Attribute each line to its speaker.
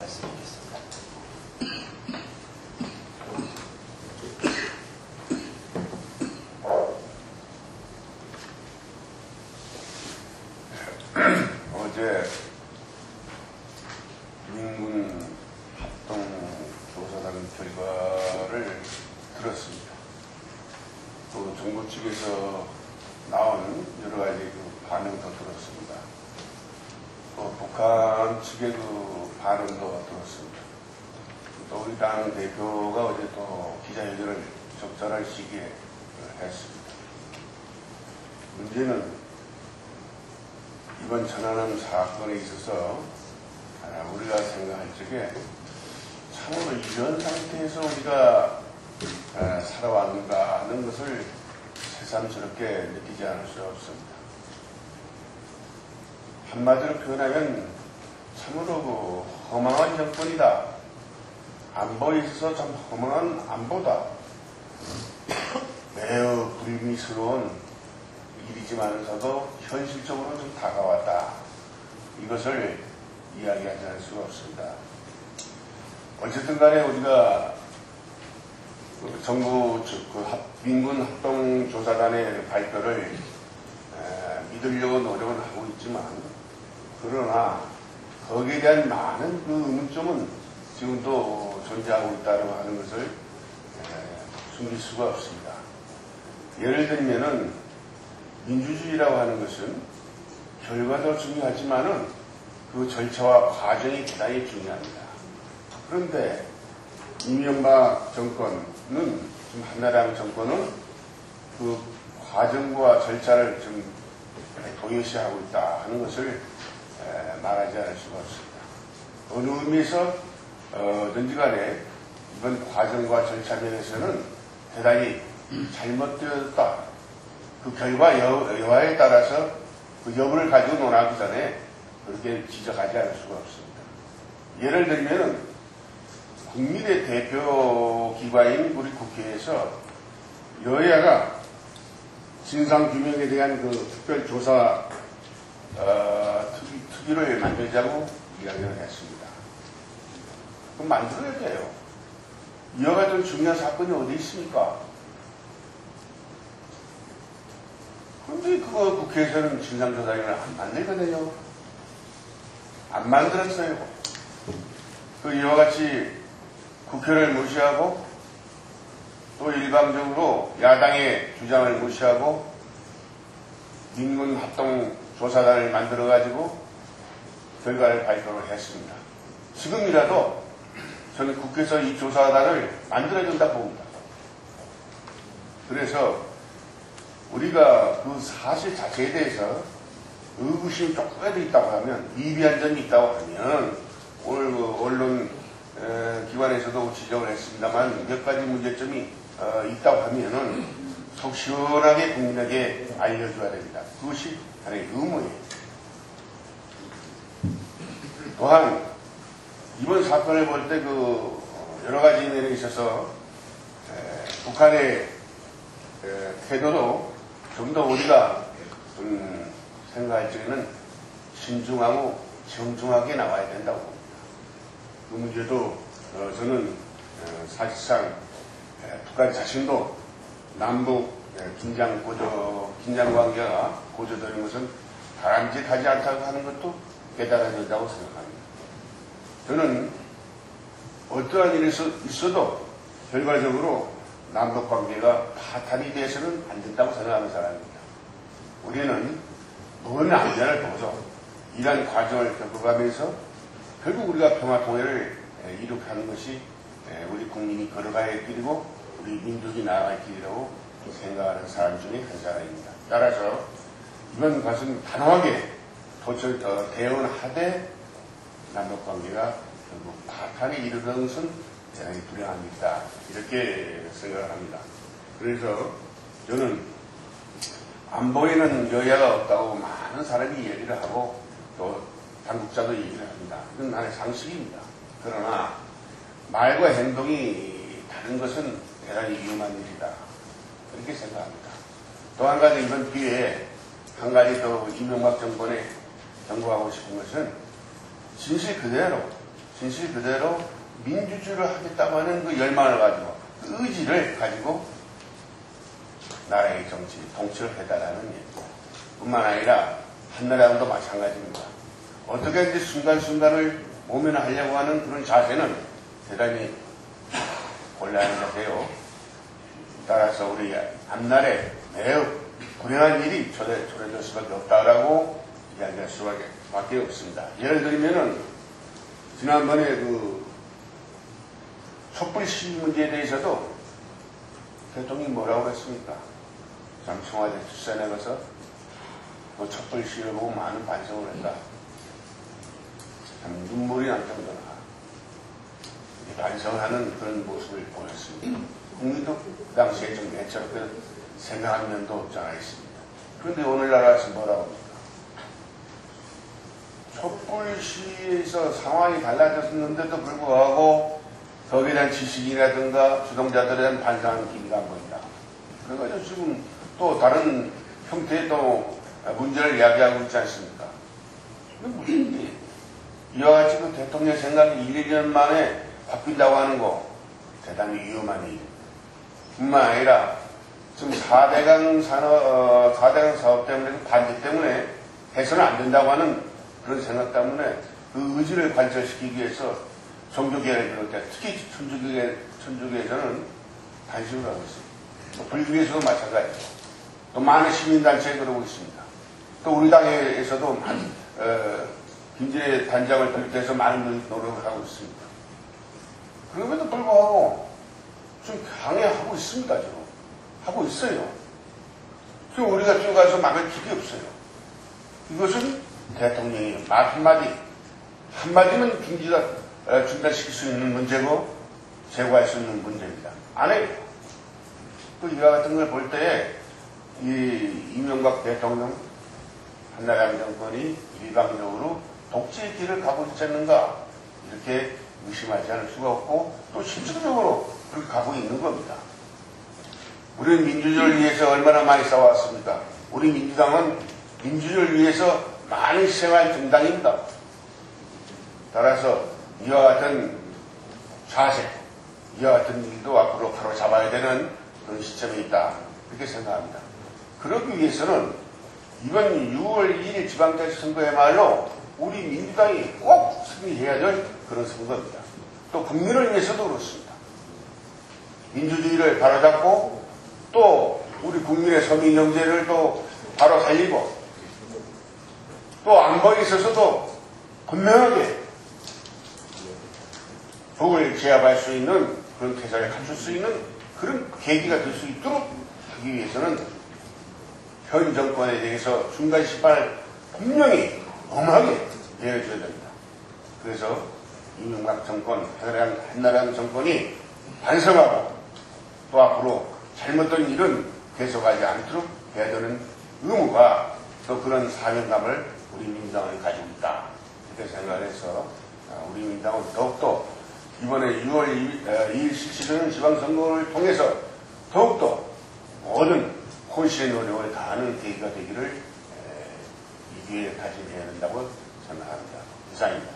Speaker 1: 말씀드리겠습니다.
Speaker 2: 어제 민군 합동조사단 결과를 들었습니다. 또 정부 측에서 나온 여러 가지 그 반응도 들었습니다. 또 북한 측의 그 반응도 들었습니다. 또 우리 당 대표가 어제 또 기자회견을 적절한 시기에 했습니다. 문제는 이번 전환함 사건에 있어서 우리가 생각할 적에 참으로 이런 상태에서 우리가 살아왔는가 하는 것을 새삼스럽게 느끼지 않을 수 없습니다. 한마디로 표현하면 참으로 그 허망한 정권이다. 안보에 있어서 참 허망한 안보다. 매우 불미스러운 일이지만서도 현실적으로 좀 다가왔다. 이것을 이야기하지 않을 수가 없습니다. 어쨌든 간에 우리가 정부 측 민군 합동조사단의 발표를 믿으려고 노력은 하고 있지만, 그러나 거기에 대한 많은 그 의문점은 지금도 존재하고 있다고 하는 것을 숨길 수가 없습니다. 예를 들면은 민주주의라고 하는 것은 결과도 중요하지만은 그 절차와 과정이 대단히 중요합니다. 그런데 이명박 정권은, 지금 한나라당 정권은 그 과정과 절차를 좀 도외시하고 있다 하는 것을 말하지 않을 수가 없습니다. 어느 의미에서든지 간에 이번 과정과 절차 면에서는 대단히 잘못되었다. 그 결과 여하에 따라서 그 여부를 가지고 논하기 전에 그렇게 지적하지 않을 수가 없습니다. 예를 들면 국민의 대표 기관인 우리 국회에서 여야가 진상규명에 대한 그 특별조사 특위를 만들자고 이야기를 했습니다. 그럼 만들어야 돼요. 이와 같은 중요한 사건이 어디 있습니까? 그런데 그거 국회에서는 진상조사위원회를 안 만들거든요. 안 만들었어요. 그 이와 같이 국회를 무시하고 또 일방적으로 야당의 주장을 무시하고 민군 합동조사단을 만들어가지고 결과를 발표를 했습니다. 지금이라도 저는 국회에서 이 조사단을 만들어준다 봅니다. 그래서 우리가 그 사실 자체에 대해서 의구심이 조금이라도 있다고 하면, 미비한 점이 있다고 하면, 오늘 그 언론 기관에서도 지적을 했습니다만 몇 가지 문제점이 있다고 하면은 속 시원하게 국민에게 알려줘야 됩니다. 그것이 하나의 의무예요. 또한 이번 사건을 볼 때 그 여러 가지 면에 있어서 북한의 태도도 좀 더 우리가 생각할 적에는 신중하고 정중하게 나와야 된다고 봅니다. 그 문제도 저는 사실상 북한 자신도 남북 긴장관계가 고조되는 것은 바람직하지 않다고 하는 것도 깨달아야 된다고 생각합니다. 저는 어떠한 일이 있어도 결과적으로 남북관계가 파탄이 돼서는 안 된다고 생각하는 사람입니다. 우리는 먼 안전을 보고서 이러한 과정을 겪어가면서 결국 우리가 평화통일을 이룩하는 것이 우리 국민이 걸어가야 할 길이고 우리 민족이 나아갈 길이라고 생각하는 사람 중에 한 사람입니다. 따라서 이번 것은 단호하게 대응하되 남북관계가 결국 파탄에 이르는 것은 대단히 불행한 일이다. 이렇게 생각을 합니다. 그래서 저는 안보에는 여야가 없다고 많은 사람이 얘기를 하고 또 당국자도 얘기를 합니다. 이건 나의 상식입니다. 그러나 말과 행동이 다른 것은 대단히 위험한 일이다. 그렇게 생각합니다. 또 한 가지 이번 기회에 한 가지 더 이명박 정권에 경고하고 싶은 것은 진실 그대로 진실 그대로 민주주의를 하겠다고 하는 그 열망을 가지고, 그 의지를 가지고 나라의 정치, 통치를 해달라는 얘기입니다. 뿐만 아니라 한나라당도 마찬가지입니다. 어떻게 이제 순간순간을 모면하려고 하는 그런 자세는 대단히 곤란한 자세요. 따라서 우리 앞날에 매우 불행한 일이 초래될 수밖에 없다라고 이야기할 수밖에 없습니다. 예를 들면은 지난번에 그 촛불 시위 문제에 대해서도 대통령이 뭐라고 했습니까? 참 청와대 출산에 가서 그 촛불 시위를 보고 많은 반성을 했다. 참 눈물이 날 정도나 반성하는 그런 모습을 보였습니다. 국민도 그 당시에 좀 애처롭게 생각한 면도 없지 않아 있습니다. 그런데 오늘날에서 뭐라고 합니까? 촛불 시위에서 상황이 달라졌는데도 불구하고 거기에 대한 지식이라든가 주동자들에 대한 반성하는 기미가 안 보인다. 그래가지고 지금 또 다른 형태의 또 문제를 이야기하고 있지 않습니까? 이게 무슨 일이에요? 이와 같이 그 대통령 생각이 1, 2년 만에 바뀐다고 하는 거 대단히 위험한 일입니다. 뿐만 아니라 지금 4대강 사업 때문에 반대 때문에 해서는 안 된다고 하는 그런 생각 때문에 그 의지를 관철시키기 위해서 종교계를 비롯해 특히 천주교에서는 단식을 하고 있습니다. 또 불교에서도 마찬가지죠. 또 많은 시민단체에 그러고 있습니다. 또 우리 당에서도 김진애 단장을 비롯해서 많은 노력을 하고 있습니다. 그럼에도 불구하고 좀 강해하고 있습니다. 지금 하고 있어요. 지금 우리가 뛰어가서 막을 길이 없어요. 이것은 대통령이 말 한마디면 중단시킬 수 있는 문제고 제거할 수 있는 문제입니다. 안 해요. 또 이와 같은 걸 볼 때에 이 이명박 대통령 한나라당 정권이 일방적으로 독재의 길을 가고 있지 않는가 이렇게 의심하지 않을 수가 없고 또 실질적으로 그렇게 가고 있는 겁니다. 우리는 민주주의를 위해서 얼마나 많이 싸워왔습니까? 우리 민주당은 민주주의를 위해서 많이 희생한 정당입니다. 따라서 이와 같은 자세, 이와 같은 일도 앞으로 바로 잡아야 되는 그런 시점에 있다. 이렇게 생각합니다. 그러기 위해서는 이번 6월 2일 지방자치 선거야말로 우리 민주당이 꼭 승리해야 될 그런 선거입니다. 또 국민을 위해서도 그렇습니다. 민주주의를 바로잡고 또 우리 국민의 서민 경제를 또 바로 살리고 또 안보에 있어서도 분명하게 법을 제압할 수 있는 그런 태세를 갖출 수 있는 그런 계기가 될 수 있도록 하기 위해서는 현 정권에 대해서 중간 심판을 분명히 엄하게 내어줘야 됩니다. 그래서 이명박 정권, 한나라당 정권이 반성하고 또 앞으로 잘못된 일은 계속하지 않도록 해야 되는 의무가 또 그런 사명감을 우리 민주당이 가지고 있다. 이렇게 생각을 해서 우리 민주당은 더욱더 이번에 6월 2일 실시되는 지방선거를 통해서 더욱더 모든 혼신의 노력을 다하는 계기가 되기를 이 기회에 다짐해야 된다고 생각합니다. 이상입니다.